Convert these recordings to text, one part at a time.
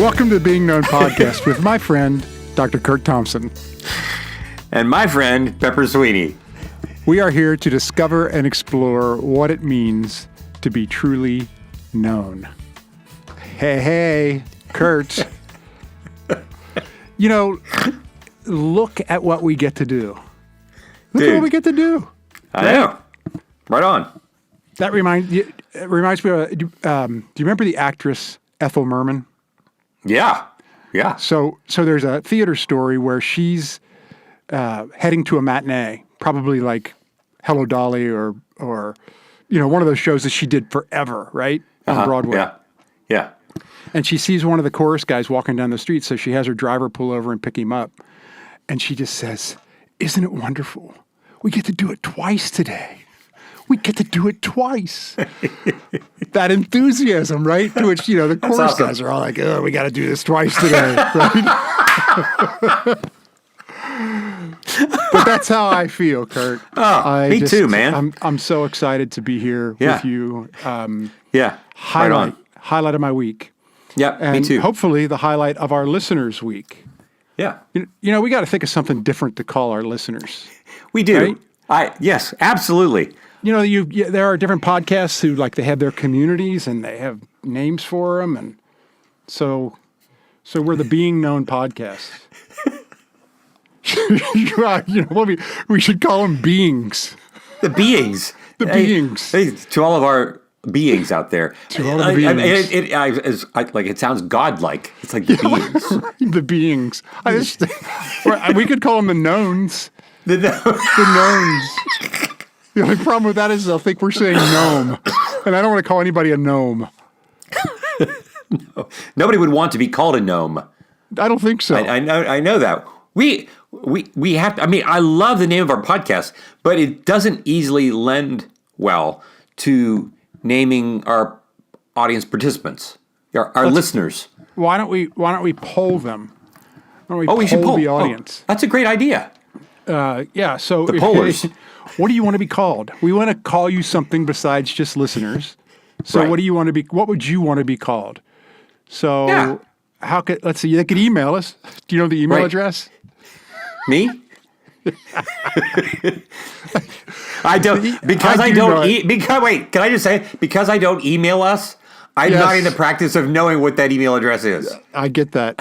Welcome to the Being Known podcast with my friend, Dr. Curt Thompson. And my friend, Pepper Sweeney. We are here to discover and explore what it means to be truly known. Hey, Curt. You know, look at what we get to do. Look at what we get to do. I know. Right on. That reminds me of, do you remember the actress Ethel Merman? Yeah. So there's a theater story where she's heading to a matinee, probably like Hello Dolly or one of those shows that she did forever, right? On Broadway. Yeah. And she sees one of the chorus guys walking down the street, so she has her driver pull over and pick him up. And she just says, "Isn't it wonderful? We get to do it twice today. We get to do it twice." That enthusiasm, right? To which, the chorus guys are all like, "Oh, we got to do this twice today." Right? But that's how I feel, Curt. Me too, man. I'm so excited to be here with you. Highlight of my week. Yeah, and me too. Hopefully the highlight of our listeners' week. Yeah. We got to think of something different to call our listeners. We do. Right? Yes, absolutely. There are different podcasts who they have their communities and they have names for them, and so we're the Being Known podcast. We should call them beings. The beings. The beings. Hey, to all of our beings out there. To all of the beings. It sounds godlike. It's like the beings. The beings. We could call them the knowns. The knowns. The only problem with that is they'll think we're saying gnome. And I don't want to call anybody a gnome. No. Nobody would want to be called a gnome. I don't think so. I know that. We have to, I love the name of our podcast, but it doesn't easily lend well to naming our audience participants, our listeners. Why don't we poll them? We should poll the audience. That's a great idea. So the pollers. What do you want to be called? We want to call you something besides just listeners. So right. What do you want to be? What would you want to be called? So let's see. They could email us. Do you know the email address? Me? I don't. Because I don't. Wait. Can I just say? Because I don't email us, I'm not in the practice of knowing what that email address is. I get that.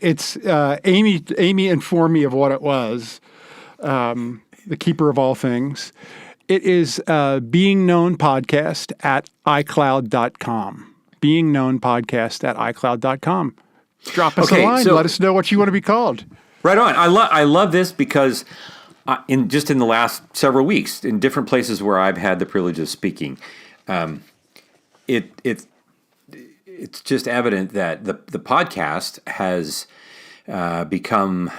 It's Amy informed me of what it was. The keeper of all things. It is beingknownpodcast@icloud.com. Beingknownpodcast@icloud.com. Drop us a line. Let us know what you want to be called. Right on. I love this because in the last several weeks, in different places where I've had the privilege of speaking, it's just evident that the podcast has become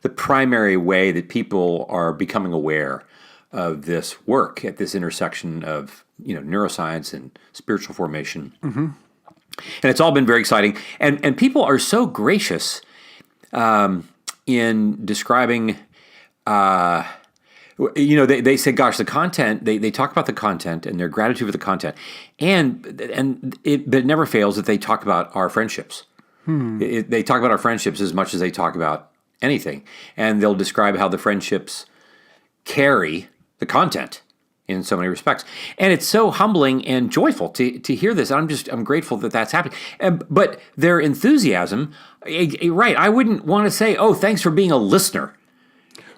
the primary way that people are becoming aware of this work at this intersection of neuroscience and spiritual formation. Mm-hmm. And it's all been very exciting. And people are so gracious in describing, they say, gosh, the content, they talk about the content and their gratitude for the content. But it never fails that they talk about our friendships. They talk about our friendships as much as they talk about anything. And they'll describe how the friendships carry the content in so many respects. And it's so humbling and joyful to hear this. I'm grateful that that's happening. But their enthusiasm, right, I wouldn't want to say, "Oh, thanks for being a listener."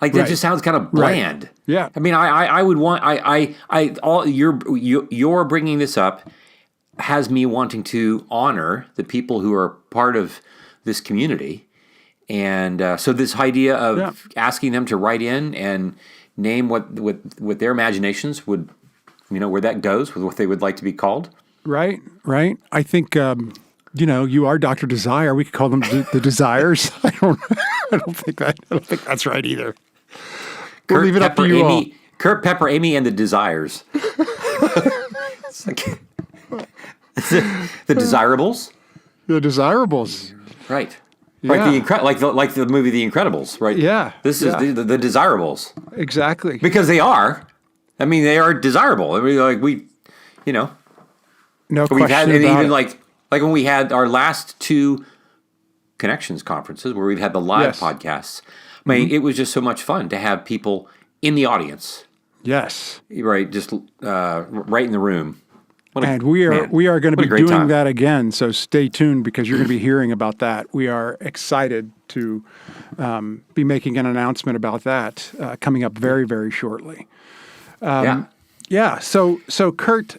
That just sounds kind of bland. Right. Yeah. I would want, you're bringing this up has me wanting to honor the people who are part of this community. And so this idea of asking them to write in and name what their imaginations would, where that goes with what they would like to be called. Right. I think, you are Dr. Desire. We could call them the Desires. I don't think that's right either. We'll leave it up to you all. Curt, Pepper, Amy, and the Desires. It's like the Desirables. The Desirables. Right. Yeah. Like the movie The Incredibles, right? Yeah. This is the Desirables. Exactly. Because they are. They are desirable. No question we've had about even it. like Like when we had our last two Connections conferences where we've had the live Yes. podcasts. I mean, it was just so much fun to have people in the audience, Yes. right? Just right in the room. And we are going to what a be great doing time. that again. So stay tuned because you're going to be hearing about that. We are excited to be making an announcement about that coming up very, very shortly. Yeah. Yeah. So Curt,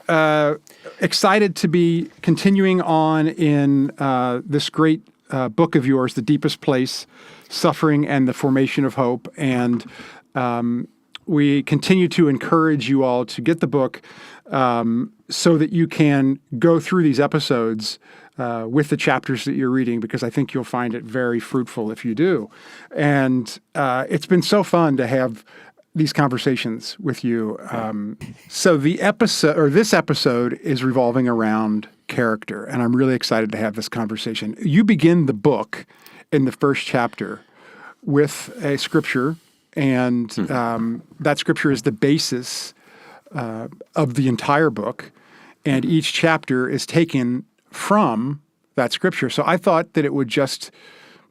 excited to be continuing on in this great book of yours, The Deepest Place, Suffering and the Formation of Hope. And we continue to encourage you all to get the book so that you can go through these episodes with the chapters that you're reading, because I think you'll find it very fruitful if you do. And it's been so fun to have these conversations with you. So this episode is revolving around character, and I'm really excited to have this conversation. You begin the book in the first chapter with a scripture, and that scripture is the basis of the entire book, and each chapter is taken from that scripture. So I thought that it would just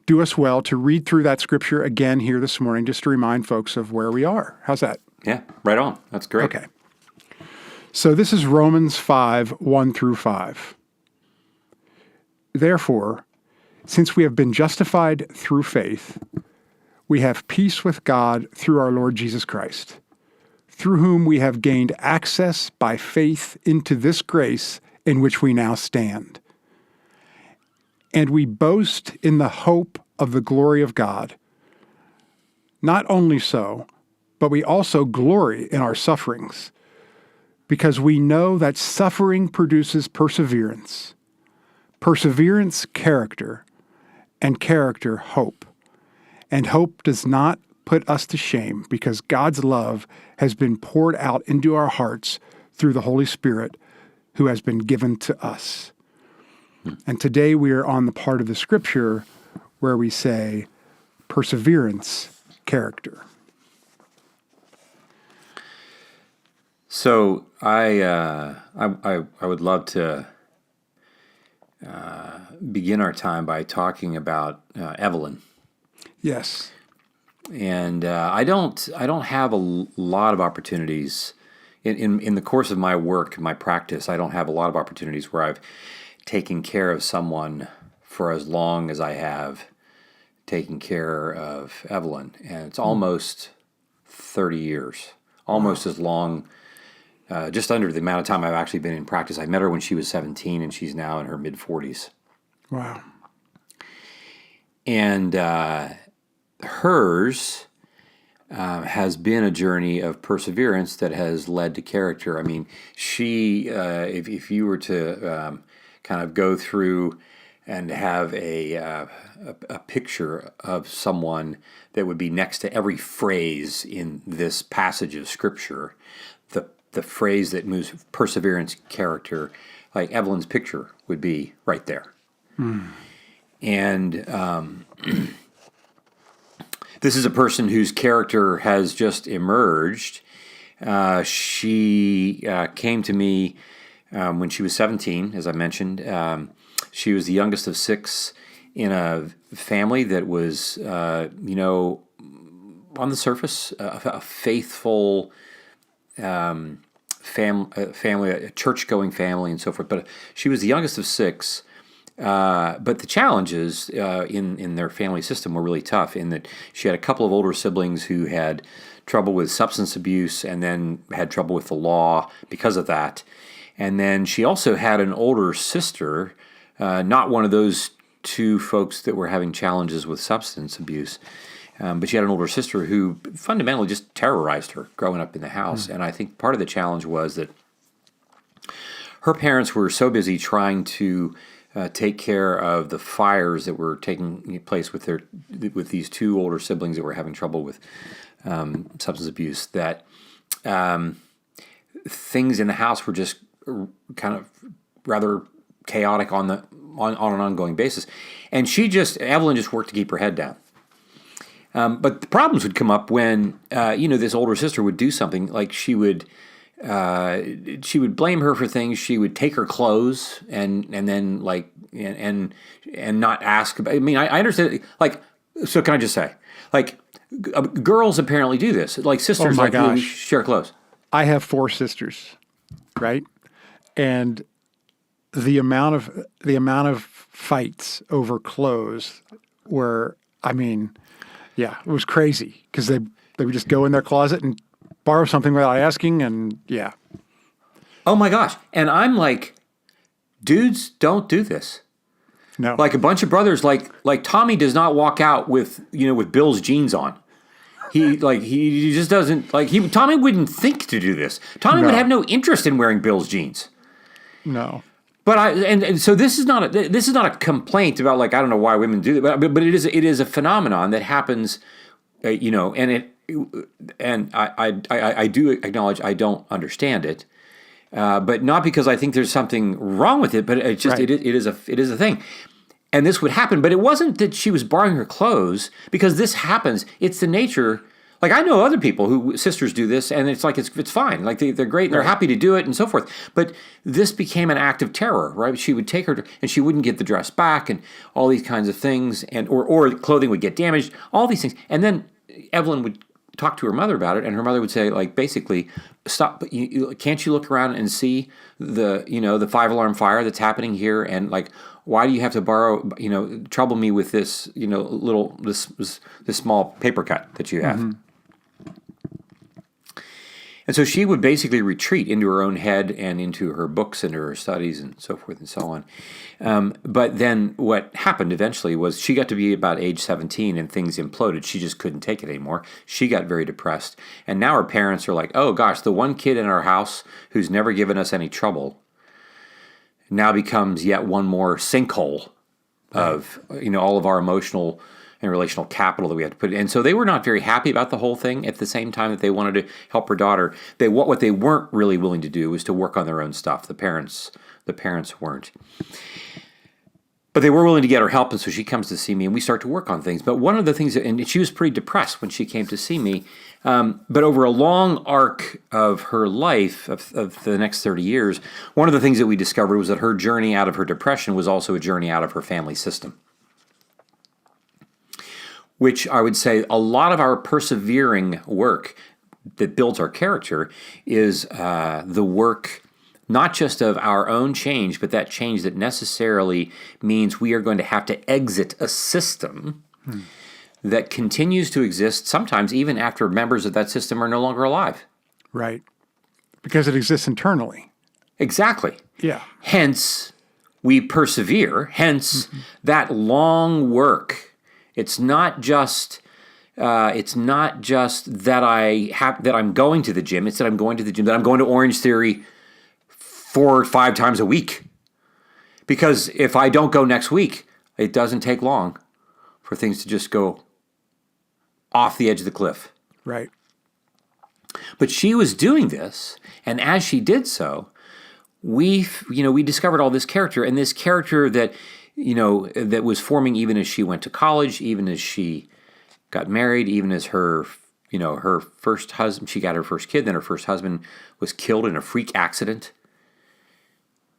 do us well to read through that scripture again here this morning, just to remind folks of where we are. How's that? Yeah, right on. That's great. Okay. So this is Romans 5, 1 through 5. Therefore, since we have been justified through faith, we have peace with God through our Lord Jesus Christ, through whom we have gained access by faith into this grace in which we now stand. And we boast in the hope of the glory of God. Not only so, but we also glory in our sufferings, because we know that suffering produces perseverance, perseverance, character, and character, hope. And hope does not put us to shame, because God's love has been poured out into our hearts through the Holy Spirit who has been given to us. And today we are on the part of the scripture where we say perseverance, character. So I would love to begin our time by talking about Evelyn. Yes. And I don't have a lot of opportunities in the course of my work, my practice. I don't have a lot of opportunities where I've taken care of someone for as long as I have taken care of Evelyn, and it's almost 30 years, almost as long, just under the amount of time I've actually been in practice. I met her when she was 17, and she's now in her mid-40s. Wow. And hers has been a journey of perseverance that has led to character. I mean, she, if you were to kind of go through and have a picture of someone that would be next to every phrase in this passage of Scripture, the phrase that moves perseverance, character, like Evelyn's picture would be right there. And this is a person whose character has just emerged. She came to me when she was 17, as I mentioned. She was the youngest of six in a family that was, on the surface, a faithful family, a church-going family, and so forth. But she was the youngest of six. But the challenges in their family system were really tough, in that she had a couple of older siblings who had trouble with substance abuse and then had trouble with the law because of that. And then she also had an older sister, not one of those two folks that were having challenges with substance abuse, but she had an older sister who fundamentally just terrorized her growing up in the house. And I think part of the challenge was that her parents were so busy trying to take care of the fires that were taking place with these two older siblings that were having trouble with substance abuse, that things in the house were just kind of rather chaotic on an ongoing basis. And Evelyn just worked to keep her head down. But the problems would come up when, this older sister would do something, like she would she would blame her for things. She would take her clothes and then like and not ask. I mean, I understand. Like, so can I just say, like, girls apparently do this. Like sisters, my like gosh. share clothes. I have 4 sisters, right? And the amount of fights over clothes were, I mean, yeah, it was crazy because they would just go in their closet and borrow something without asking, and yeah. Oh my gosh! And I'm like, dudes don't do this. No. Like a bunch of brothers, like Tommy does not walk out with Bill's jeans on. He just doesn't Tommy wouldn't think to do this. Tommy would have no interest in wearing Bill's jeans. No. But and so this is not a complaint about like I don't know why women do that, but it is a phenomenon that happens, and I do acknowledge I don't understand it, but not because I think there's something wrong with it, but it's just Right. it is a thing. And this would happen, but it wasn't that she was borrowing her clothes, because this happens. It's the nature. Like I know other people who sisters do this, and it's like it's fine. Like they're great, and they're happy to do it, and so forth. But this became an act of terror, right? She would take her, and she wouldn't get the dress back, and all these kinds of things, and or clothing would get damaged, all these things. And then Evelyn would talk to her mother about it, and her mother would say, like, basically, stop. Can't you look around and see the 5-alarm fire that's happening here, and like. Why do you have to trouble me with this, this small paper cut that you have? Mm-hmm. And so she would basically retreat into her own head and into her books and her studies and so forth and so on. But then what happened eventually was she got to be about age 17 and things imploded. She just couldn't take it anymore. She got very depressed. And now her parents are like, oh gosh, the one kid in our house who's never given us any trouble now becomes yet one more sinkhole of all of our emotional and relational capital that we have to put in. And so they were not very happy about the whole thing. At the same time that they wanted to help her daughter, what they weren't really willing to do was to work on their own stuff. The parents weren't. But they were willing to get her help, and so she comes to see me, and we start to work on things. But one of the things, and she was pretty depressed when she came to see me, but over a long arc of her life, of the next 30 years, one of the things that we discovered was that her journey out of her depression was also a journey out of her family system. Which I would say a lot of our persevering work that builds our character is the work not just of our own change, but that change that necessarily means we are going to have to exit a system that continues to exist sometimes even after members of that system are no longer alive. Right. Because it exists internally. Exactly. Yeah. Hence, we persevere. Hence, that long work. It's not just that I'm going to the gym. It's that I'm going to the gym. That I'm going to Orange Theory 4 or 5 times a week. Because if I don't go next week, it doesn't take long for things to just go off the edge of the cliff. Right. But she was doing this, and as she did so, we discovered all this character, and this character that was forming even as she went to college, even as she got married, even as her first husband, she got her first kid, then her first husband was killed in a freak accident.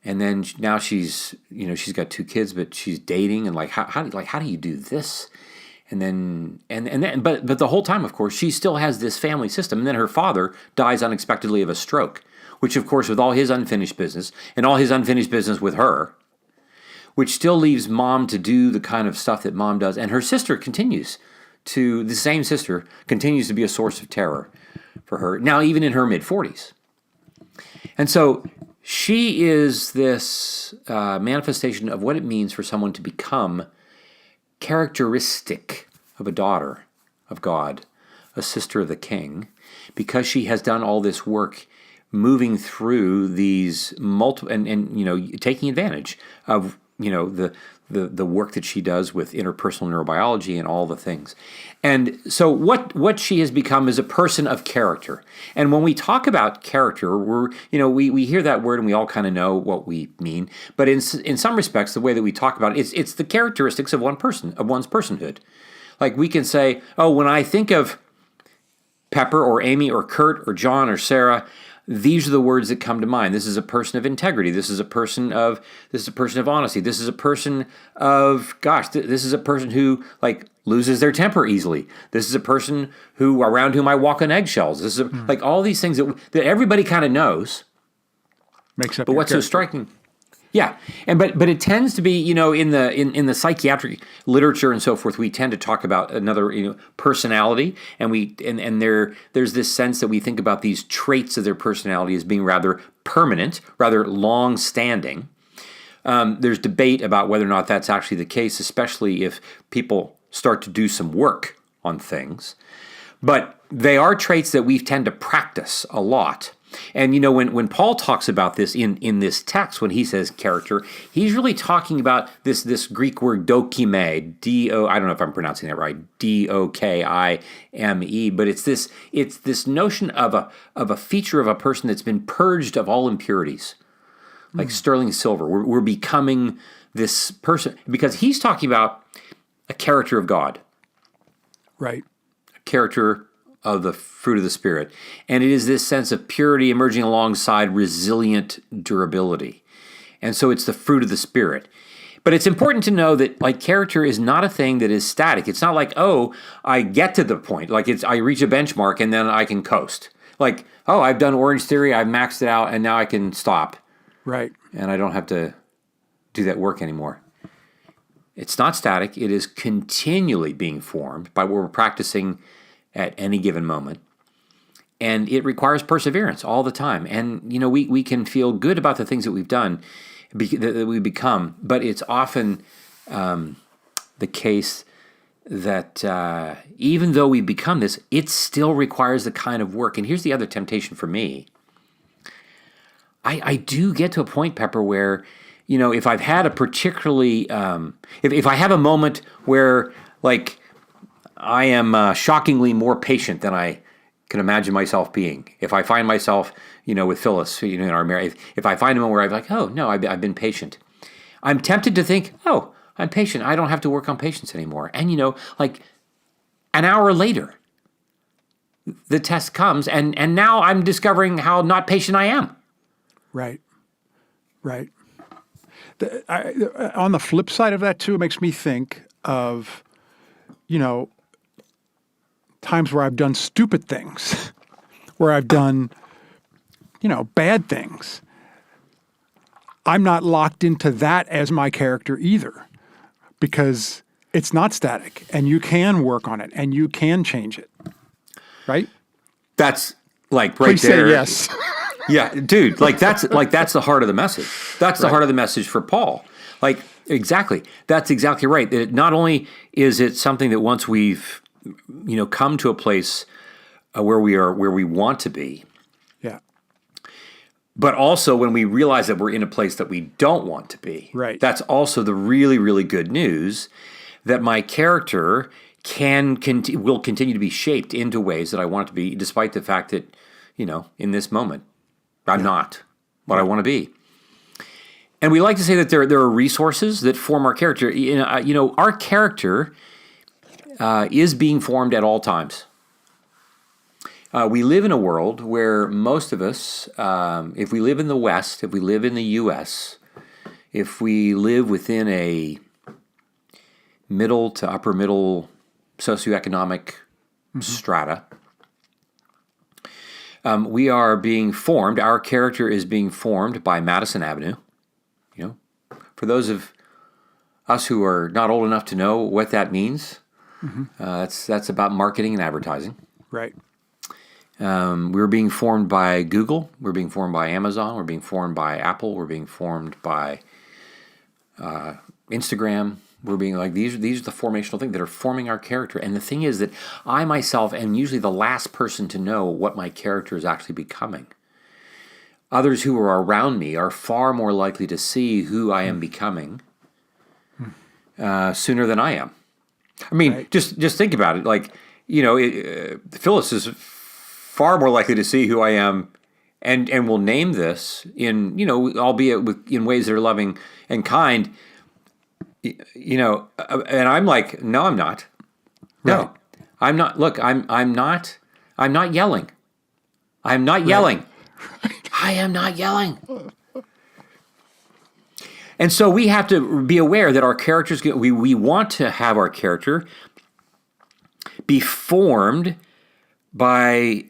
And then now she's got 2 kids, but she's dating, and how do you do this? And then but the whole time, of course, she still has this family system. And then her father dies unexpectedly of a stroke, which, of course, with all his unfinished business and all his unfinished business with her, which still leaves mom to do the kind of stuff that mom does, and her sister continues to be a source of terror for her now, even in her mid-40s. And so she is this manifestation of what it means for someone to become characteristic of a daughter of God, a sister of the King, because she has done all this work moving through these multiple and taking advantage of the work that she does with interpersonal neurobiology and all the things. And so what she has become is a person of character. And when we talk about character, we hear that word and we all kind of know what we mean. But in some respects, the way that we talk about it, it's the characteristics of one person, of one's personhood. Like we can say, oh, when I think of Pepper or Amy or Curt or John or Sarah, these are the words that come to mind. This is a person of integrity. This is a person of honesty. This is a person of this is a person who like loses their temper easily. This is a person who around whom I walk on eggshells. This is like all these things that everybody kind of knows. Makes up. But what's so striking? Yeah, but it tends to be, in the psychiatric literature and so forth, we tend to talk about another personality, and there's this sense that we think about these traits of their personality as being rather permanent, rather long standing. There's debate about whether or not that's actually the case, especially if people start to do some work on things. But they are traits that we tend to practice a lot. And when Paul talks about this in this text, when he says character, he's really talking about this Greek word dokime, I don't know if I'm pronouncing that right, dokime, but it's this notion of a feature of a person that's been purged of all impurities, like sterling silver. We're becoming this person because he's talking about a character of God, right? A character of the fruit of the Spirit. And it is this sense of purity emerging alongside resilient durability. And so it's the fruit of the Spirit. But it's important to know that like character is not a thing that is static. It's not like, oh, I get to the point. Like I reach a benchmark and then I can coast. Like, oh, I've done Orange Theory, I've maxed it out, and now I can stop. Right. And I don't have to do that work anymore. It's not static. It is continually being formed by what we're practicing at any given moment. And it requires perseverance all the time. And, we can feel good about the things that we've done, that we become, but it's often the case that even though we become this, it still requires the kind of work. And here's the other temptation for me. I do get to a point, Pepper, where, if I've had a particularly, if I have a moment where, like, I am shockingly more patient than I can imagine myself being. If I find myself, with Phyllis, in our marriage, if I find a moment where I'm like, oh, no, I've been patient. I'm tempted to think, oh, I'm patient. I don't have to work on patience anymore. And, like an hour later, the test comes, and now I'm discovering how not patient I am. Right. Right. On the flip side of that, too, it makes me think of, times where I've done stupid things, where I've done, bad things. I'm not locked into that as my character either, because it's not static, and you can work on it, and you can change it, right? That's like right Please there. Say yes. Yeah, dude, that's the heart of the message. That's the heart of the message for Paul. Like, exactly. That's exactly right. That not only is it something that once we've come to a place where we want to be. Yeah. But also when we realize that we're in a place that we don't want to be. Right. That's also the really, really good news that my character will continue to be shaped into ways that I want it to be, despite the fact that, in this moment, I'm not what I want to be. And we like to say that there are resources that form our character. Our character is being formed at all times. We live in a world where most of us, if we live in the West, if we live in the U.S., if we live within a middle to upper middle socioeconomic strata, we are being formed. Our character is being formed by Madison Avenue. For those of us who are not old enough to know what that means, that's about marketing and advertising. Right. We're being formed by Google. We're being formed by Amazon. We're being formed by Apple. We're being formed by Instagram. We're being like, these are the formational things that are forming our character. And the thing is that I myself am usually the last person to know what my character is actually becoming. Others who are around me are far more likely to see who I am becoming sooner than I am. I mean, right. just think about it. Like, Phyllis is far more likely to see who I am and will name this in, albeit in ways that are loving and kind, and I'm like, no, I'm not. No, right. I'm not. Look, I'm not yelling. I'm not yelling. I am not yelling. And so we have to be aware that our characters, we want to have our character be formed by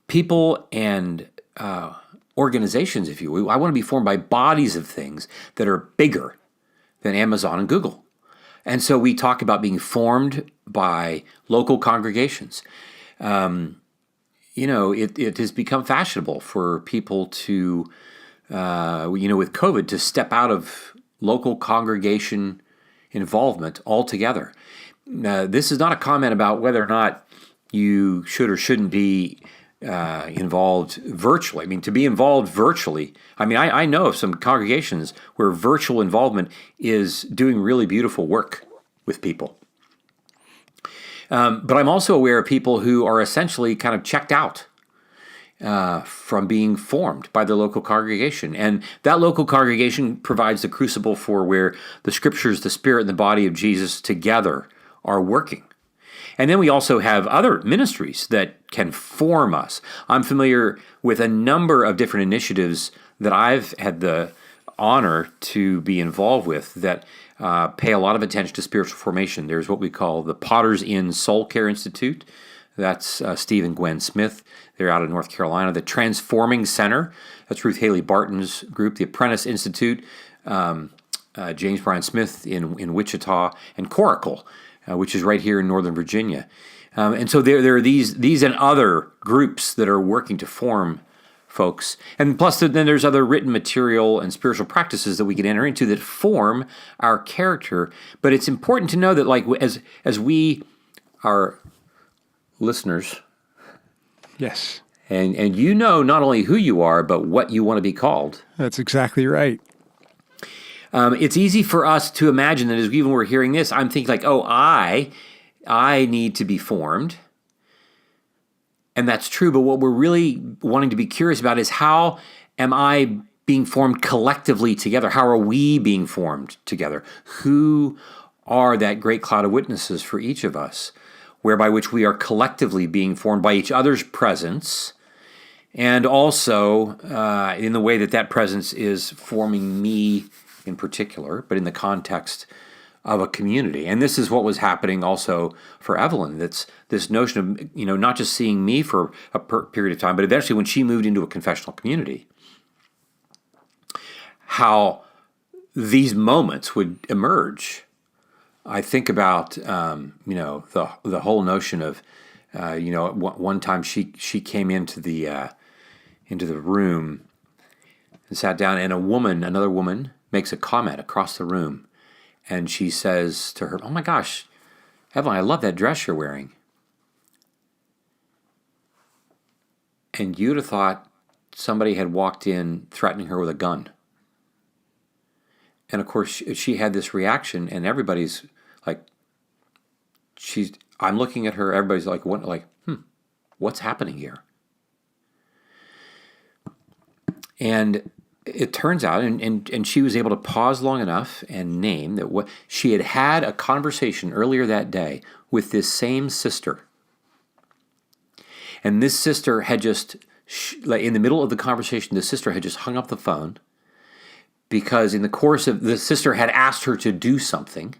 people and organizations, if you will. I want to be formed by bodies of things that are bigger than Amazon and Google. And so we talk about being formed by local congregations. It has become fashionable for people to, with COVID, to step out of local congregation involvement altogether. This is not a comment about whether or not you should or shouldn't be involved virtually. I mean, to be involved virtually, I know of some congregations where virtual involvement is doing really beautiful work with people. But I'm also aware of people who are essentially kind of checked out from being formed by the local congregation. And that local congregation provides the crucible for where the Scriptures, the Spirit, and the body of Jesus together are working. And then we also have other ministries that can form us. I'm familiar with a number of different initiatives that I've had the honor to be involved with that pay a lot of attention to spiritual formation. There's what we call the Potter's Inn Soul Care Institute. That's Steve and Gwen Smith. They're out of North Carolina. The Transforming Center, that's Ruth Haley Barton's group. The Apprentice Institute, James Bryan Smith in Wichita, and Coracle, which is right here in Northern Virginia. And so there are these and other groups that are working to form folks. And plus, then there's other written material and spiritual practices that we can enter into that form our character. But it's important to know that, like, as we are listeners, Yes. and you know not only who you are, but what you want to be called. That's exactly right. It's easy for us to imagine that as even we're hearing this, I'm thinking like, oh, I need to be formed. And that's true, but what we're really wanting to be curious about is how am I being formed collectively together? How are we being formed together? Who are that great cloud of witnesses for each of us, whereby which we are collectively being formed by each other's presence, and also in the way that presence is forming me in particular, but in the context of a community. And this is what was happening also for Evelyn. That's this notion of, not just seeing me for a period of time, but eventually when she moved into a confessional community, how these moments would emerge. I think about, the whole notion of, one time she came into the room and sat down, and another woman makes a comment across the room. And she says to her, "Oh my gosh, Evelyn, I love that dress you're wearing." And you'd have thought somebody had walked in threatening her with a gun. And of course, she had this reaction, and everybody's like, I'm looking at her, everybody's like, what's happening here? And it turns out, and she was able to pause long enough and name that what she had a conversation earlier that day with this same sister. And this sister had just, in the middle of the conversation, the sister had just hung up the phone because in the course of, the sister had asked her to do something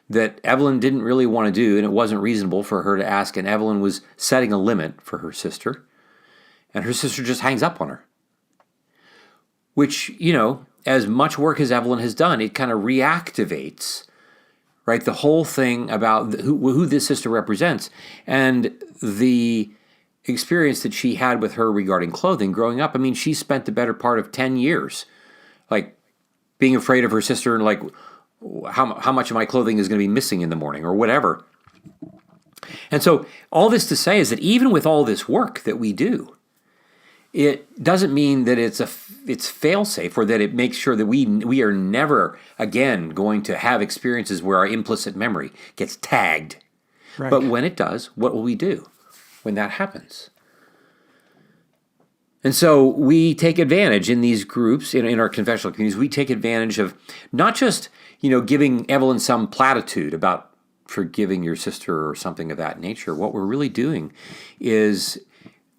that Evelyn didn't really want to do, and it wasn't reasonable for her to ask, and Evelyn was setting a limit for her sister, and her sister just hangs up on her. Which, as much work as Evelyn has done, it kind of reactivates, right, the whole thing about who this sister represents and the experience that she had with her regarding clothing growing up. I mean, she spent the better part of 10 years, like, being afraid of her sister and, like, how much of my clothing is going to be missing in the morning or whatever. And so all this to say is that even with all this work that we do, it doesn't mean that it's fail-safe or that it makes sure that we are never again going to have experiences where our implicit memory gets tagged. Right. But when it does, what will we do when that happens? And so we take advantage in these groups, in our confessional communities, we take advantage of not just, giving Evelyn some platitude about forgiving your sister or something of that nature. What we're really doing is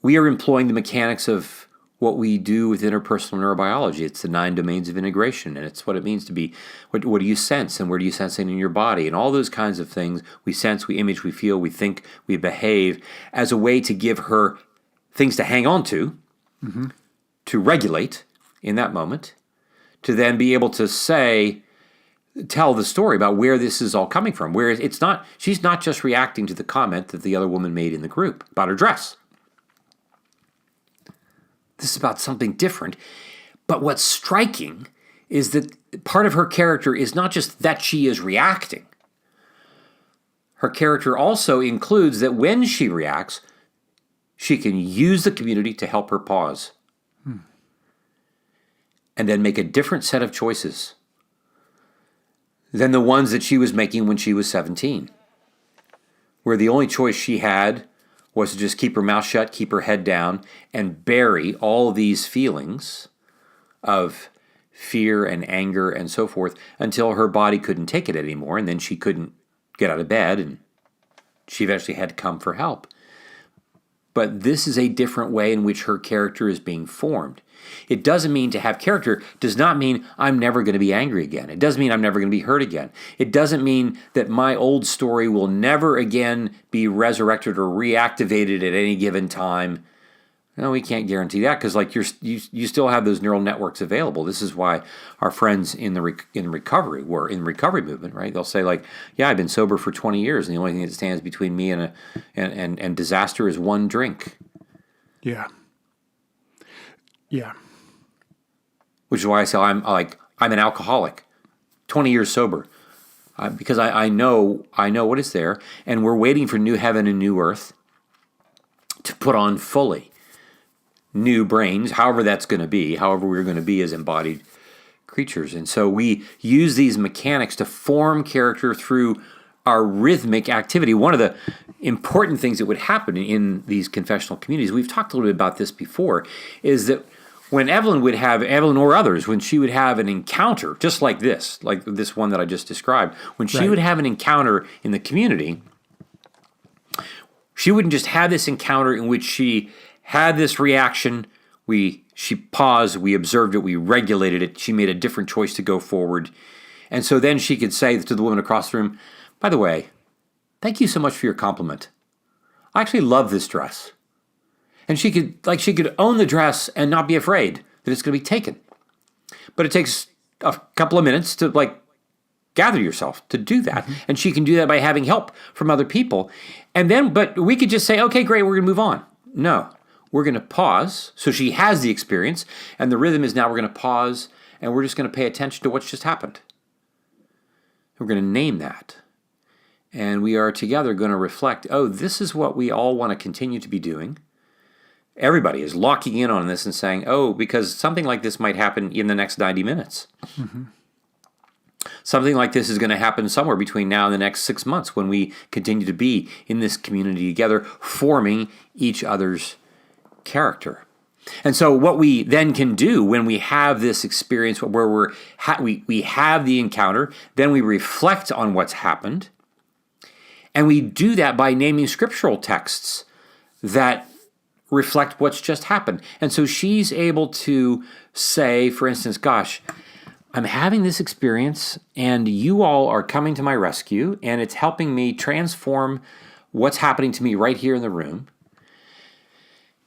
we are employing the mechanics of what we do with interpersonal neurobiology. It's the 9 domains of integration, and it's what it means to be, what do you sense, and where do you sense it in your body, and all those kinds of things. We sense, we image, we feel, we think, we behave, as a way to give her things to hang on to regulate in that moment, to then be able to tell the story about where this is all coming from, where she's not just reacting to the comment that the other woman made in the group about her dress. This is about something different. But what's striking is that part of her character is not just that she is reacting. Her character also includes that when she reacts, she can use the community to help her pause. And then make a different set of choices than the ones that she was making when she was 17. Where the only choice she had was to just keep her mouth shut, keep her head down, and bury all these feelings of fear and anger and so forth until her body couldn't take it anymore, and then she couldn't get out of bed, and she eventually had to come for help. But this is a different way in which her character is being formed. It doesn't mean to have character does not mean I'm never going to be angry again. It doesn't mean I'm never going to be hurt again. It doesn't mean that my old story will never again be resurrected or reactivated at any given time. No, we can't guarantee that because you still have those neural networks available. This is why our friends in recovery movement, right? They'll say yeah, I've been sober for 20 years, and the only thing that stands between me and disaster is one drink. Yeah. Yeah. Which is why I say I'm an alcoholic, 20 years sober, because I know what is there, and we're waiting for new heaven and new earth to put on fully new brains, however that's going to be, however we're going to be as embodied creatures. And so we use these mechanics to form character through our rhythmic activity. One of the important things that would happen in these confessional communities, we've talked a little bit about this before, is that when Evelyn or others, when she would have an encounter, just like this one that I just described, when she would have an encounter in the community, she wouldn't just have this encounter in which she had this reaction, she paused, we observed it, we regulated it, she made a different choice to go forward. And so then she could say to the woman across the room, by the way, thank you so much for your compliment. I actually love this dress. And she could own the dress and not be afraid that it's going to be taken. But it takes a couple of minutes to gather yourself to do that. And she can do that by having help from other people. But we could just say, okay, great, we're going to move on. No, we're going to pause. So she has the experience, and the rhythm is now we're going to pause, and we're just going to pay attention to what's just happened. We're going to name that. And we are together going to reflect, this is what we all want to continue to be doing. Everybody is locking in on this and saying, because something like this might happen in the next 90 minutes. Something like this is going to happen somewhere between now and the next 6 months when we continue to be in this community together, forming each other's character. And so what we then can do when we have this experience where we have the encounter, then we reflect on what's happened, and we do that by naming scriptural texts that reflect what's just happened. And so she's able to say, for instance, gosh, I'm having this experience and you all are coming to my rescue and it's helping me transform what's happening to me right here in the room.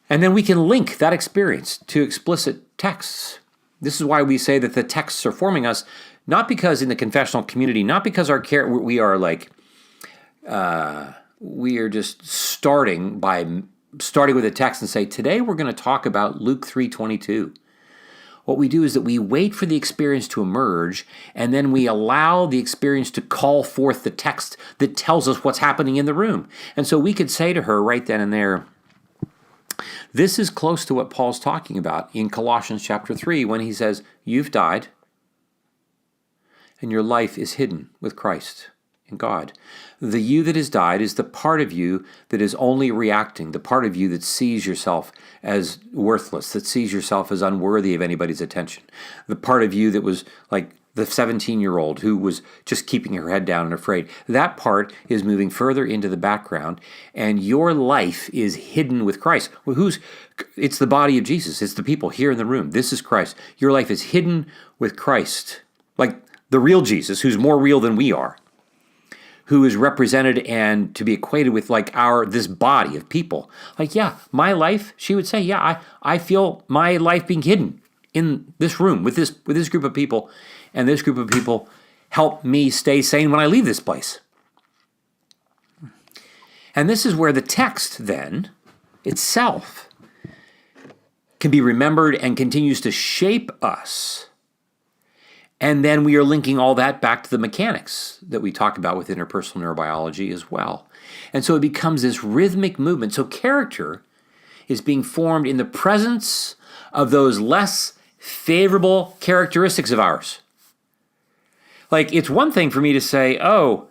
And then we can link that experience to explicit texts. This is why we say that the texts are forming us, not because in the confessional community, not because we are just starting with a text and say, today we're going to talk about Luke 3:22. What we do is that we wait for the experience to emerge, and then we allow the experience to call forth the text that tells us what's happening in the room. And so we could say to her right then and there, this is close to what Paul's talking about in Colossians chapter 3 when he says, you've died, and your life is hidden with Christ in God. The you that has died is the part of you that is only reacting, the part of you that sees yourself as worthless, that sees yourself as unworthy of anybody's attention, the part of you that was like the 17-year-old who was just keeping her head down and afraid. That part is moving further into the background, and your life is hidden with Christ. Well, it's the body of Jesus. It's the people here in the room. This is Christ. Your life is hidden with Christ, like the real Jesus, who's more real than we are, who is represented and to be equated with like this body of people. Like, yeah, my life, she would say, yeah, I feel my life being hidden in this room with this group of people, and this group of people help me stay sane when I leave this place. And this is where the text then itself can be remembered and continues to shape us. And then we are linking all that back to the mechanics that we talk about with interpersonal neurobiology as well. And so it becomes this rhythmic movement. So character is being formed in the presence of those less favorable characteristics of ours. Like, it's one thing for me to say, oh,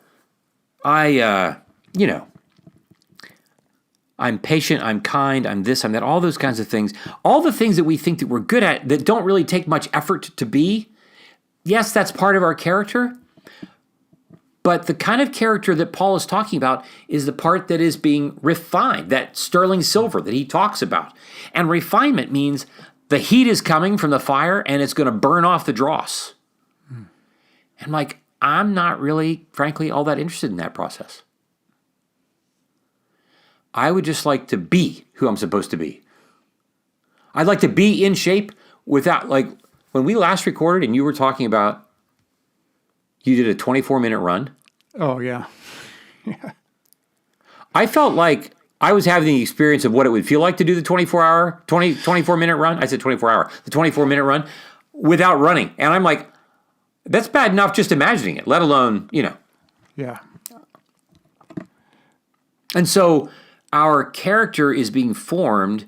I'm patient, I'm kind, I'm this, I'm that, all those kinds of things. All the things that we think that we're good at that don't really take much effort to be. Yes, that's part of our character. But the kind of character that Paul is talking about is the part that is being refined, that sterling silver that he talks about. And refinement means the heat is coming from the fire and it's going to burn off the dross. And like, I'm not really, frankly, all that interested in that process. I would just like to be who I'm supposed to be. I'd like to be in shape without, like, when we last recorded and you were talking about, you did a 24-minute run. Oh, yeah. Yeah. I felt like I was having the experience of what it would feel like to do the 24-minute run. I said 24-hour, the 24-minute run without running. And I'm like, that's bad enough just imagining it, let alone, Yeah. And so our character is being formed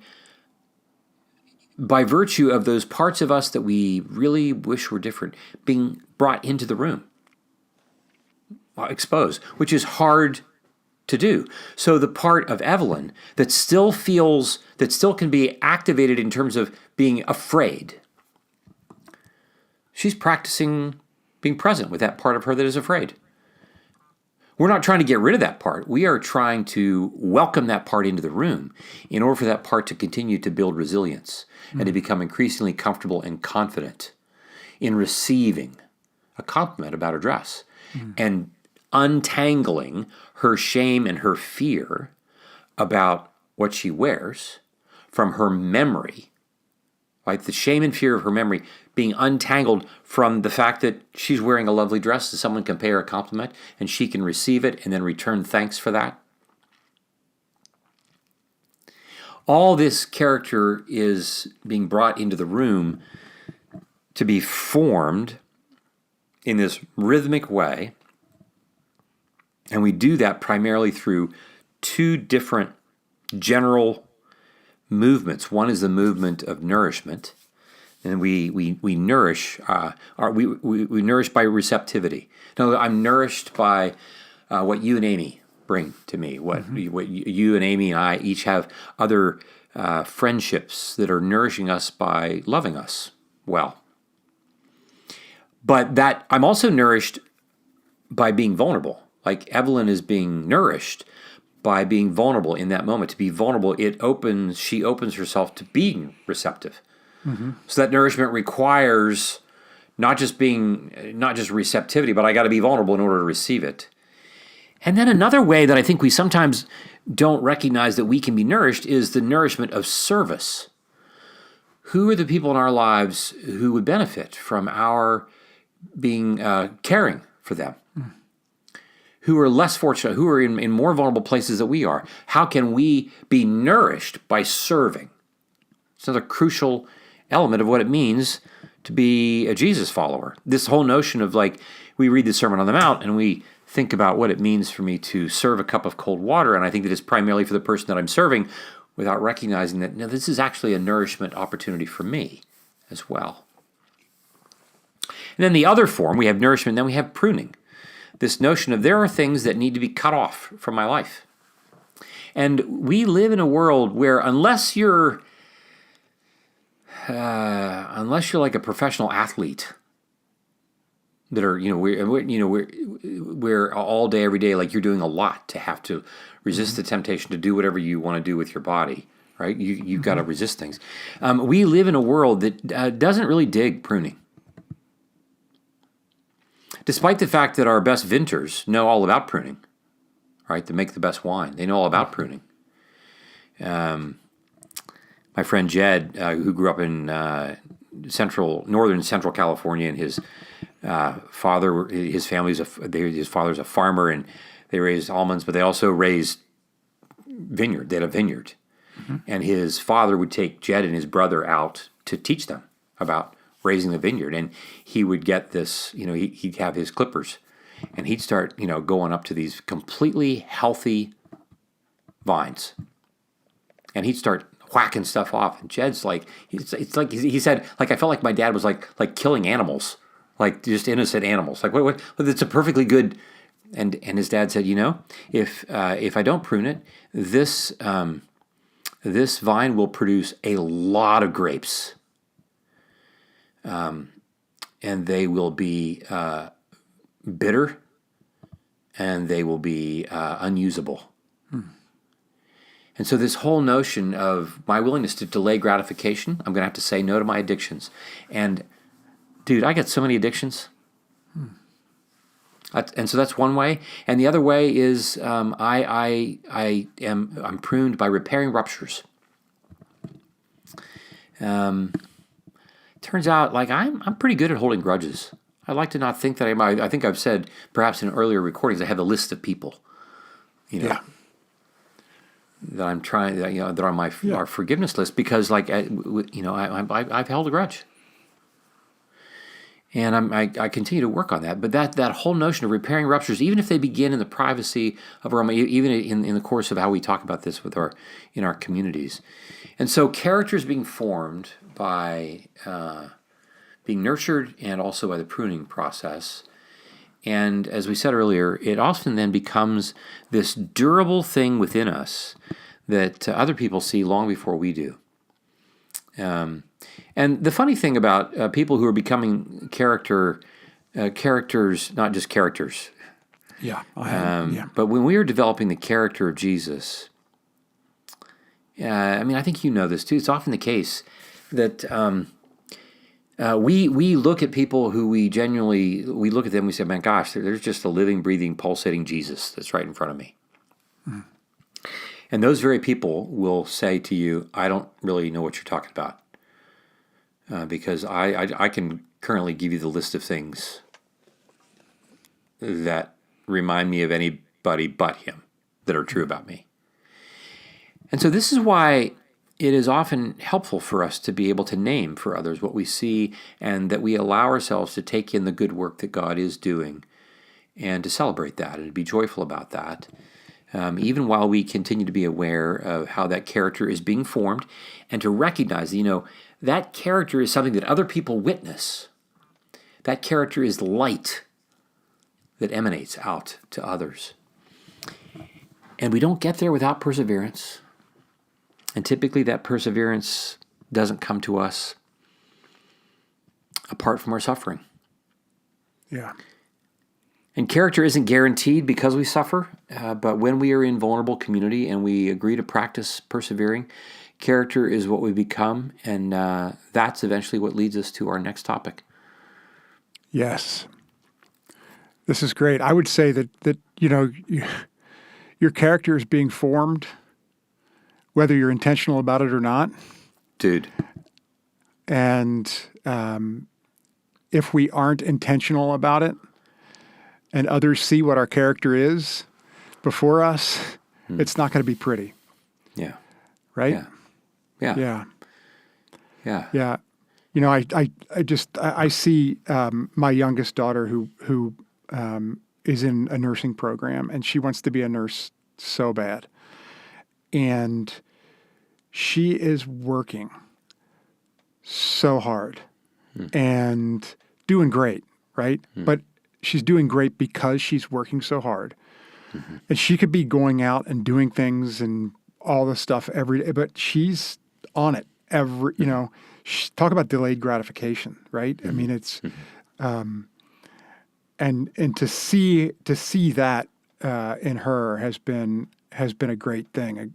by virtue of those parts of us that we really wish were different being brought into the room, exposed, which is hard to do. So the part of Evelyn that still can be activated in terms of being afraid, she's practicing being present with that part of her that is afraid. We're not trying to get rid of that part. We are trying to welcome that part into the room in order for that part to continue to build resilience and to become increasingly comfortable and confident in receiving a compliment about her dress and untangling her shame and her fear about what she wears from her memory. Right? The shame and fear of her memory being untangled from the fact that she's wearing a lovely dress and someone can pay her a compliment and she can receive it and then return thanks for that. All this character is being brought into the room to be formed in this rhythmic way. And we do that primarily through two different general movements. One is the movement of nourishment, and we nourish. We nourish by receptivity. No, I'm nourished by what you and Amy bring to me. What you and Amy and I each have other friendships that are nourishing us by loving us well. But that I'm also nourished by being vulnerable. Like Evelyn is being nourished by being vulnerable in that moment. To be vulnerable, she opens herself to being receptive. So that nourishment requires not just receptivity, but I got to be vulnerable in order to receive it. And then another way that I think we sometimes don't recognize that we can be nourished is the nourishment of service. Who are the people in our lives who would benefit from our being caring for them? Who are less fortunate, who are in more vulnerable places than we are? How can we be nourished by serving? It's another crucial element of what it means to be a Jesus follower. This whole notion of like, we read the Sermon on the Mount and we think about what it means for me to serve a cup of cold water, and I think that it's primarily for the person that I'm serving without recognizing that, no, this is actually a nourishment opportunity for me as well. And then the other form, we have nourishment, then we have pruning. This notion of there are things that need to be cut off from my life. And we live in a world where unless you're like a professional athlete, that are, we're all day, every day, like you're doing a lot to have to resist the temptation to do whatever you want to do with your body, right? You've got to resist things. We live in a world that doesn't really dig pruning. Despite the fact that our best vintners know all about pruning, right? To make the best wine. They know all about pruning. My friend Jed, who grew up in northern central California, and his father's a farmer, and they raised almonds, but they also raised vineyard. They had a vineyard. And his father would take Jed and his brother out to teach them about raising the vineyard. And he would get this, he'd have his clippers, and he'd start, going up to these completely healthy vines. And he'd start whacking stuff off. And Jed's like, it's like he said, like, I felt like my dad was like killing animals, like just innocent animals. Like, what? It's a perfectly good. And his dad said, if I don't prune it, this vine will produce a lot of grapes. And they will be bitter, and they will be unusable. And so this whole notion of my willingness to delay gratification, I'm going to have to say no to my addictions. And, dude, I got so many addictions. And so that's one way. And the other way is I'm pruned by repairing ruptures. Turns out, like, I'm pretty good at holding grudges. I like to not think that I think I've said, perhaps in earlier recordings, I have a list of people, that I'm trying, that are on our forgiveness list, because, like, I've held a grudge, and I continue to work on that. But that whole notion of repairing ruptures, even if they begin in the privacy of our, even in the course of how we talk about this in our communities, and so character is being formed by being nurtured, and also by the pruning process. And as we said earlier, it often then becomes this durable thing within us that other people see long before we do. And the funny thing about people who are becoming characters, not just characters, but when we are developing the character of Jesus, I think you know this too. It's often the case that we look at people who we look at them and we say, man, gosh, there's just a living, breathing, pulsating Jesus that's right in front of me. And those very people will say to you, I don't really know what you're talking about, because I can currently give you the list of things that remind me of anybody but him that are true about me. And so this is why it is often helpful for us to be able to name for others what we see, and that we allow ourselves to take in the good work that God is doing, and to celebrate that and to be joyful about that, even while we continue to be aware of how that character is being formed, and to recognize, that character is something that other people witness. That character is light that emanates out to others. And we don't get there without perseverance. And typically that perseverance doesn't come to us apart from our suffering. Yeah. And character isn't guaranteed because we suffer, but when we are in vulnerable community and we agree to practice persevering, character is what we become, and that's eventually what leads us to our next topic. Yes. This is great. I would say that your character is being formed, whether you're intentional about it or not. Dude. And if we aren't intentional about it, and others see what our character is before us, it's not going to be pretty. Yeah. Right? Yeah. Yeah. I see my youngest daughter who is in a nursing program, and she wants to be a nurse so bad. And she is working so hard and doing great, right? But she's doing great because she's working so hard. And she could be going out and doing things and all this stuff every day, but she's on it talk about delayed gratification, right? I mean, it's, and to see that in her has been a great thing, and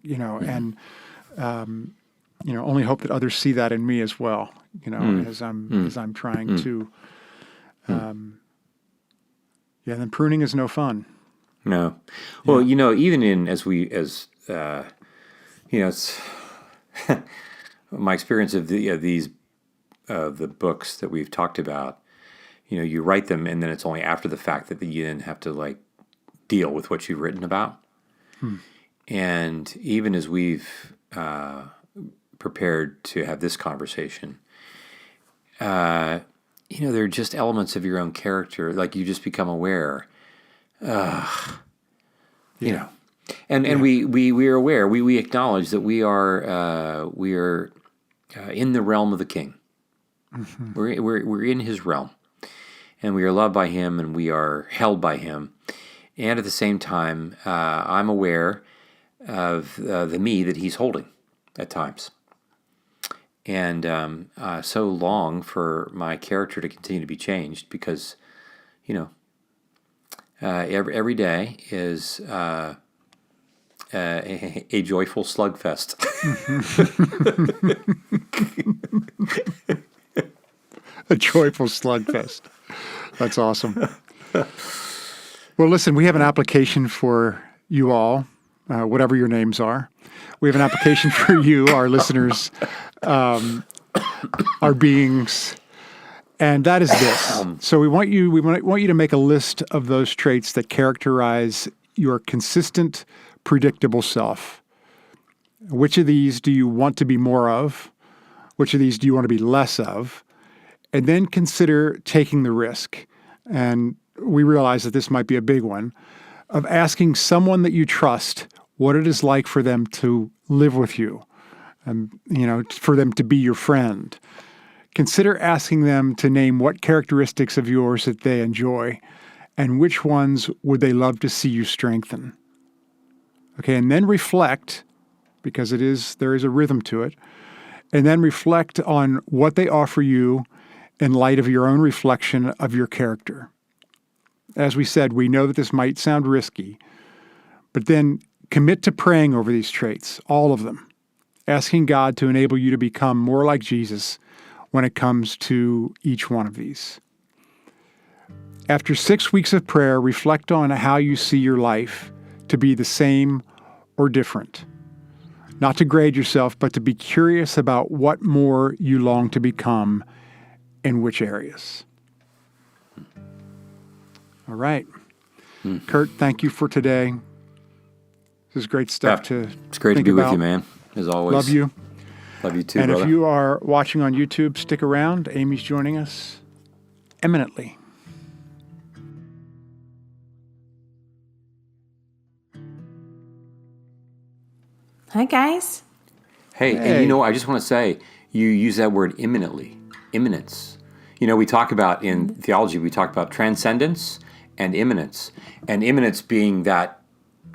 only hope that others see that in me as well, as I'm trying to. Then pruning is no fun. No. Well, even it's my experience of these the books that we've talked about. You write them, and then it's only after the fact that you then have to deal with what you've written about. And even as we've prepared to have this conversation, there are just elements of your own character, you just become aware. And we are aware. We acknowledge that we are in the realm of the King. Mm-hmm. We're in His realm, and we are loved by Him, and we are held by Him. And at the same time, I'm aware of the me that He's holding at times, and so long for my character to continue to be changed, because every day is a joyful slugfest. A joyful slugfest. That's awesome. Well, listen, we have an application for you all, whatever your names are. We have an application for you, our listeners, our beings, and that is this. So we want you to make a list of those traits that characterize your consistent, predictable self. Which of these do you want to be more of? Which of these do you want to be less of? And then consider taking the risk. And we realize that this might be a big one, of asking someone that you trust what it is like for them to live with you, and for them to be your friend. Consider asking them to name what characteristics of yours that they enjoy, and which ones would they love to see you strengthen. Okay, and then reflect, because there is a rhythm to it, and then reflect on what they offer you in light of your own reflection of your character. As we said, we know that this might sound risky, but then commit to praying over these traits, all of them, asking God to enable you to become more like Jesus when it comes to each one of these. After 6 weeks of prayer, reflect on how you see your life to be the same or different. Not to grade yourself, but to be curious about what more you long to become in which areas. All right. Curt, thank you for today. This is great stuff to It's great to think be about. with you, man, as always. Love you. Love you too, And brother. if you are watching on YouTube, stick around. Amy's joining us imminently. Hi, guys. Hey, and I just want to say, you use that word imminently, imminence. We talk about, in theology, we talk about transcendence and imminence. And imminence being that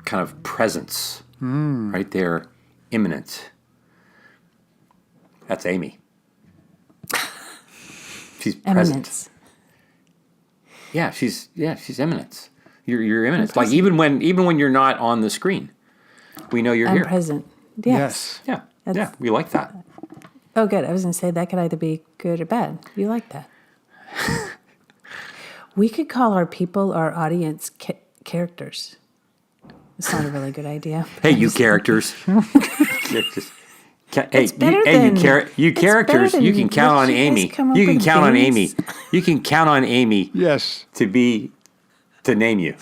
kind of presence, right there, imminent. That's Amy. She's present. Eminence. Yeah, she's imminence. You're imminence. Like even when you're not on the screen, we know you're I'm here. present. Yes. Yeah, we like that. Oh, good. I was going to say that could either be good or bad. You like that. We could call our people, our audience, characters. It's not a really good idea. Hey, you characters. Characters. It's better than- you characters, than you can count on what you guys Amy. come up You can with count on Amy. names. You can count on Amy Yes. to name you.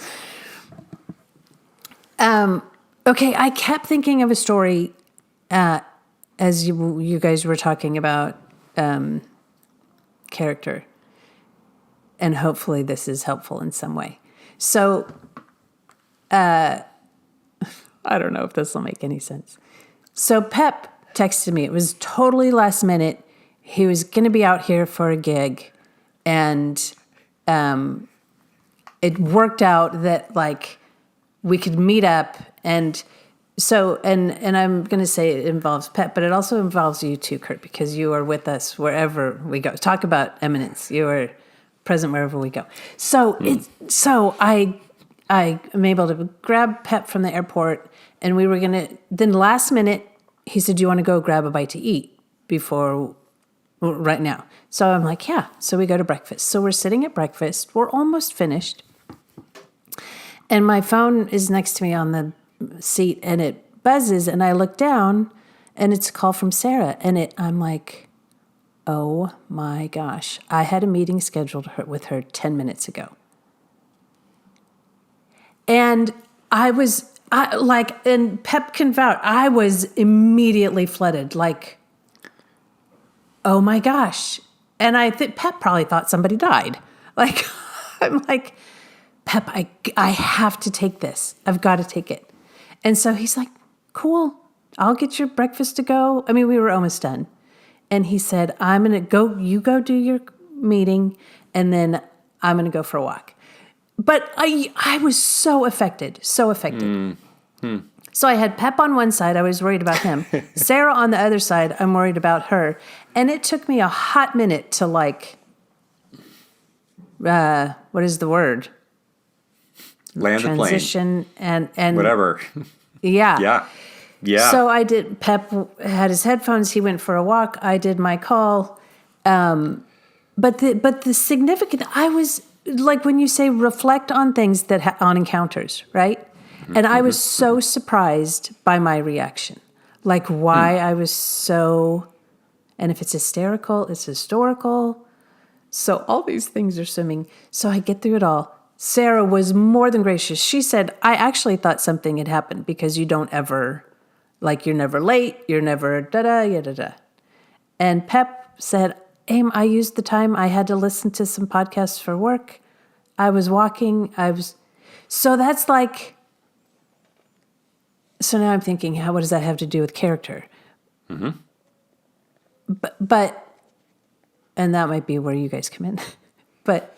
Okay, I kept thinking of a story as you guys were talking about character. And hopefully this is helpful in some way. So, I don't know if this will make any sense. So Pep texted me. It was totally last minute. He was going to be out here for a gig. And it worked out that, we could meet up. And so, and I'm going to say it involves Pep, but it also involves you too, Curt, because you are with us wherever we go. Talk about eminence. You are present wherever we go. So I am able to grab Pep from the airport, and we were then last minute, he said, do you want to go grab a bite to eat right now? So I'm like, yeah. So we go to breakfast. So we're sitting at breakfast. We're almost finished. And my phone is next to me on the seat, and it buzzes, and I look down, and it's a call from Sarah. And I'm like, oh my gosh. I had a meeting scheduled with her 10 minutes ago. And and Pep can vouch, I was immediately flooded, like, oh my gosh. And I think Pep probably thought somebody died. Like, I'm like, Pep, I have to take this. I've got to take it. And so he's like, cool, I'll get your breakfast to go. I mean, we were almost done. And he said, I'm going to go, you go do your meeting, and then I'm going to go for a walk. But I was so affected. So I had Pep on one side. I was worried about him. Sarah on the other side. I'm worried about her. And it took me a hot minute to what is the word? Land the plane. Transition and Whatever. Yeah. Yeah. So I did, Pep had his headphones. He went for a walk. I did my call. But the significant, I was like, when you say reflect on things on encounters, right? And I was so surprised by my reaction, like why I was so, and if it's hysterical, it's historical. So all these things are swimming. So I get through it all. Sarah was more than gracious. She said, I actually thought something had happened because you don't ever, like, you're never late, you're never da-da. And Pep said, Aim, I used the time. I had to listen to some podcasts for work. I was walking. So that's like, so now I'm thinking, what does that have to do with character? Mm-hmm. But, and that might be where you guys come in. But,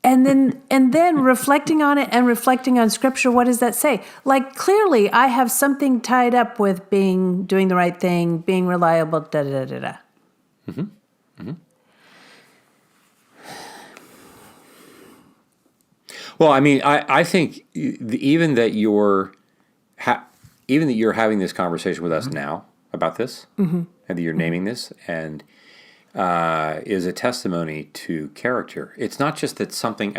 and then reflecting on it and reflecting on scripture, what does that say? Like, clearly I have something tied up with doing the right thing, being reliable, da-da-da-da-da. Mm-hmm. Mm-hmm. Well, I mean, I think even that you're having this conversation with us now about this, and that you're naming this, and is a testimony to character. It's not just that something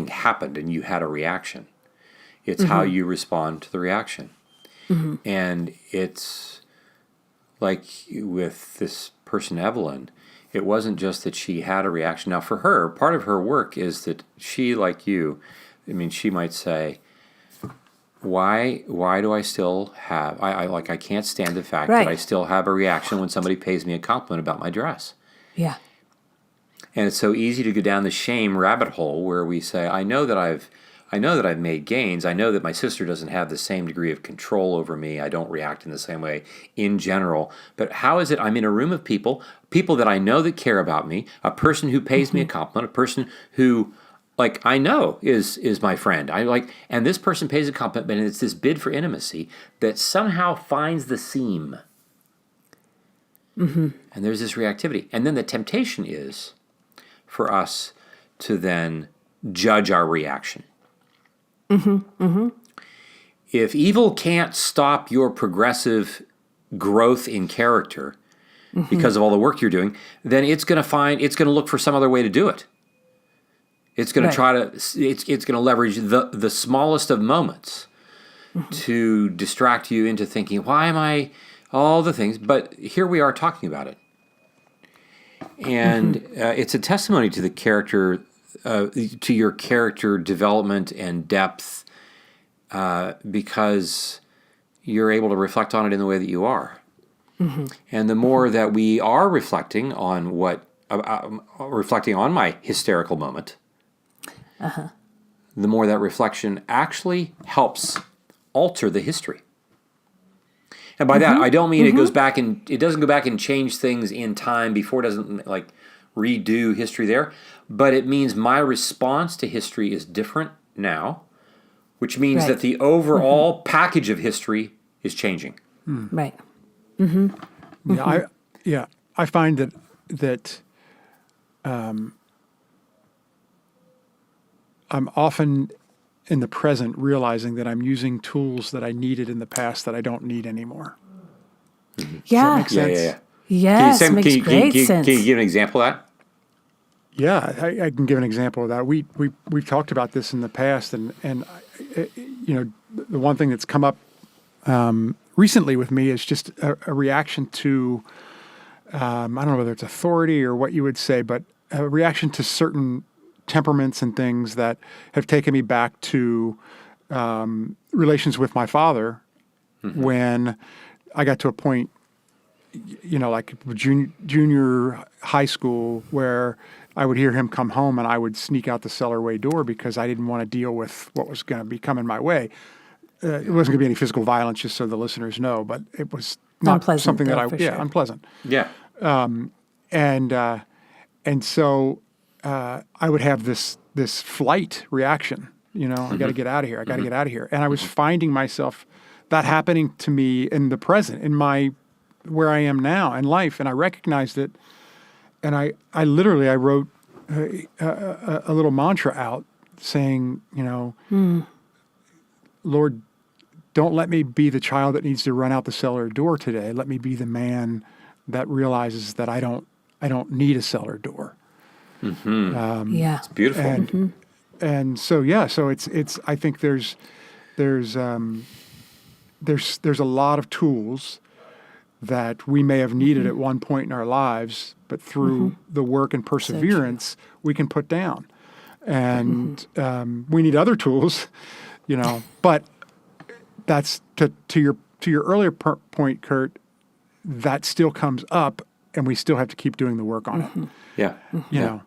happened and you had a reaction. It's how you respond to the reaction. Mm-hmm. And it's like with this person, Evelyn, it wasn't just that she had a reaction. Now, for her, part of her work is that she, like you, I mean, she might say, why do I still have, I can't stand the fact that I still have a reaction when somebody pays me a compliment about my dress. Yeah. And it's so easy to go down the shame rabbit hole where we say, I know that I've made gains. I know that my sister doesn't have the same degree of control over me. I don't react in the same way in general. But how is it I'm in a room of people that I know that care about me, a person who pays me a compliment, a person who, like, I know is my friend. And this person pays a compliment, and it's this bid for intimacy that somehow finds the seam. Mm-hmm. And there's this reactivity. And then the temptation is for us to then judge our reaction. Mm-hmm. Mm-hmm. If evil can't stop your progressive growth in character because of all the work you're doing, then it's going to look for some other way to do it. It's going to it's going to leverage the smallest of moments to distract you into thinking, why am I, all the things, but here we are talking about it. And it's a testimony to the character, to your character development and depth, because you're able to reflect on it in the way that you are. Mm-hmm. And the more that we are reflecting on reflecting on my hysterical moment, the more that reflection actually helps alter the history. And by that, I don't mean it doesn't go back and change things in time before, it doesn't like redo history there, but it means my response to history is different now, which means that the overall package of history is changing. Right. Mm-hmm. I find that I'm often in the present realizing that I'm using tools that I needed in the past that I don't need anymore. Yeah. make sense? Yeah. Yes, makes great sense. Can you give an example of that? Yeah, I can give an example of that. We've talked about this in the past, and the one thing that's come up recently with me is just a reaction to I don't know whether it's authority or what you would say, but a reaction to certain temperaments and things that have taken me back to relations with my father when I got to a point, like junior high school, where I would hear him come home and I would sneak out the cellarway door because I didn't want to deal with what was going to be coming my way. It wasn't going to be any physical violence, just so the listeners know, but it was not Unpleasant, something that though, for sure. unpleasant. Yeah. And so I would have this flight reaction. I got to get out of here. I got to get out of here. And I was finding myself that happening to me in the present, in where I am now in life, and I recognized it. And I wrote a little mantra out saying, Lord, don't let me be the child that needs to run out the cellar door today. Let me be the man that realizes that I don't need a cellar door. Yeah. It's beautiful. And so it's I think there's a lot of tools that we may have needed at one point in our lives, but through the work and perseverance, we can put down. And we need other tools, but that's to your earlier point, Curt, that still comes up, and we still have to keep doing the work on it. Yeah. Yeah.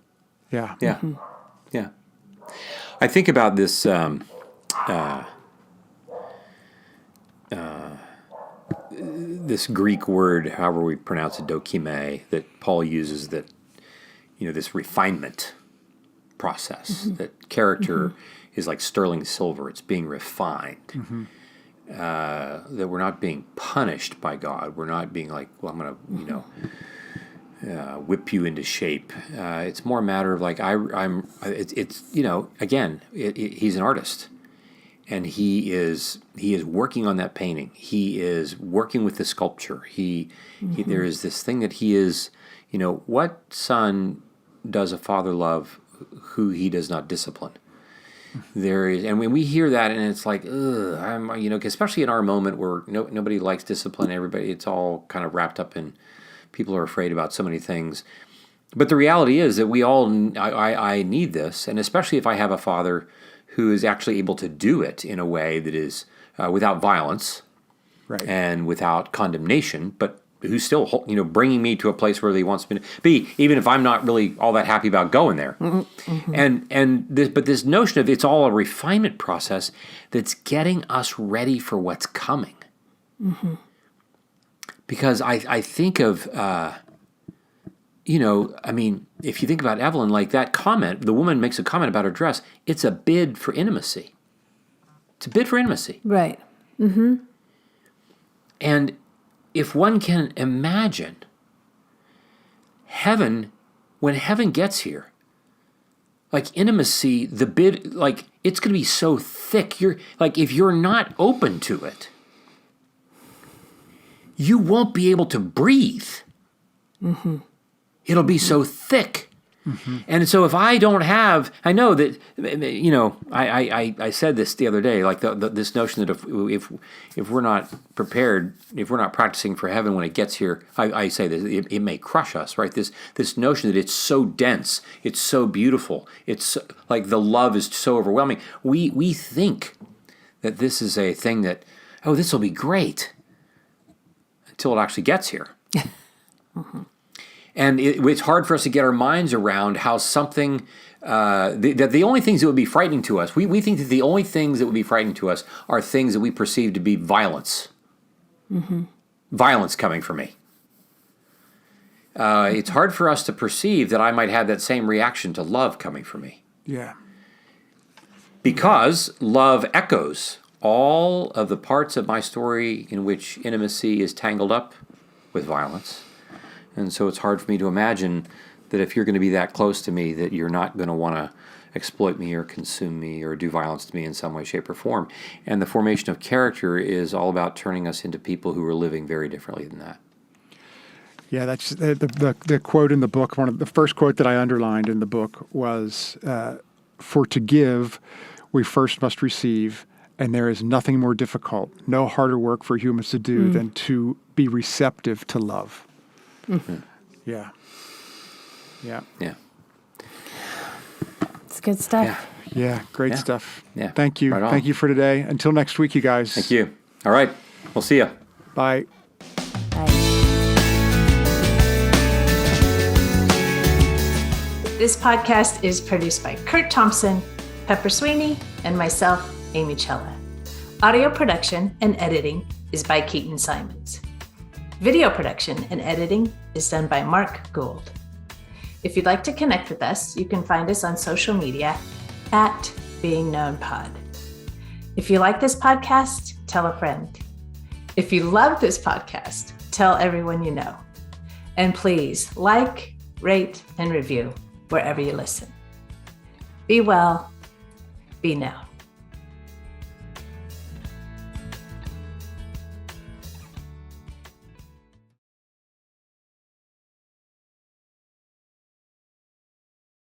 Yeah. I think about this this Greek word, however we pronounce it, dokime, that Paul uses, that this refinement process, that character is like sterling silver, it's being refined. That we're not being punished by God. We're not being like, well, I'm going to, whip you into shape. It's more a matter of like, he's an artist, and he is working on that painting. He is working with the sculpture. There is this thing that he is, what son does a father love who he does not discipline? There is, and when we hear that, and it's like, especially in our moment where nobody likes discipline, it's all kind of wrapped up in, people are afraid about so many things. But the reality is that I need this, and especially if I have a father who is actually able to do it in a way that is without violence, Right. and without condemnation, but who's still bringing me to a place where he wants me to be, even if I'm not really all that happy about going there. But this notion of it's all a refinement process that's getting us ready for what's coming. Because I think of, if you think about Evelyn, like that comment, the woman makes a comment about her dress, it's a bid for intimacy. It's a bid for intimacy. Right. And if one can imagine heaven, when heaven gets here, like intimacy, the bid, like it's going to be so thick. If you're not open to it, you won't be able to breathe. It'll be so thick. And so if I don't have, I know that, I said this the other day, like this notion that if we're not prepared, if we're not practicing for heaven when it gets here, I say this, it may crush us, right? This notion that it's so dense, it's so beautiful, it's like the love is so overwhelming. We think that this is a thing that, this will be great, until it actually gets here. And it's hard for us to get our minds around how something, that the only things that would be frightening to us, we think that the only things that would be frightening to us are things that we perceive to be violence. Violence coming for me. It's hard for us to perceive that I might have that same reaction to love coming for me. Yeah. Because love echoes all of the parts of my story in which intimacy is tangled up with violence. And so it's hard for me to imagine that if you're going to be that close to me, that you're not going to want to exploit me or consume me or do violence to me in some way, shape, or form. And the formation of character is all about turning us into people who are living very differently than that. Yeah, that's the quote in the book. One of the first quote that I underlined in the book was, "For to give, we first must receive, and there is nothing more difficult, no harder work for humans to do than to be receptive to love." Mm-hmm. Yeah. Yeah. Yeah. It's good stuff. Yeah. Yeah. Great Yeah. stuff. Yeah. Thank you. Right on. Thank you for today. Until next week, you guys. Thank you. All right. We'll see you. Bye. Bye. This podcast is produced by Curt Thompson, Pepper Sweeney, and myself, Amy Chella. Audio production and editing is by Keaton Simons. Video production and editing is done by Mark Gould. If you'd like to connect with us, you can find us on social media at BeingKnownPod. If you like this podcast, tell a friend. If you love this podcast, tell everyone you know. And please like, rate, and review wherever you listen. Be well, be known.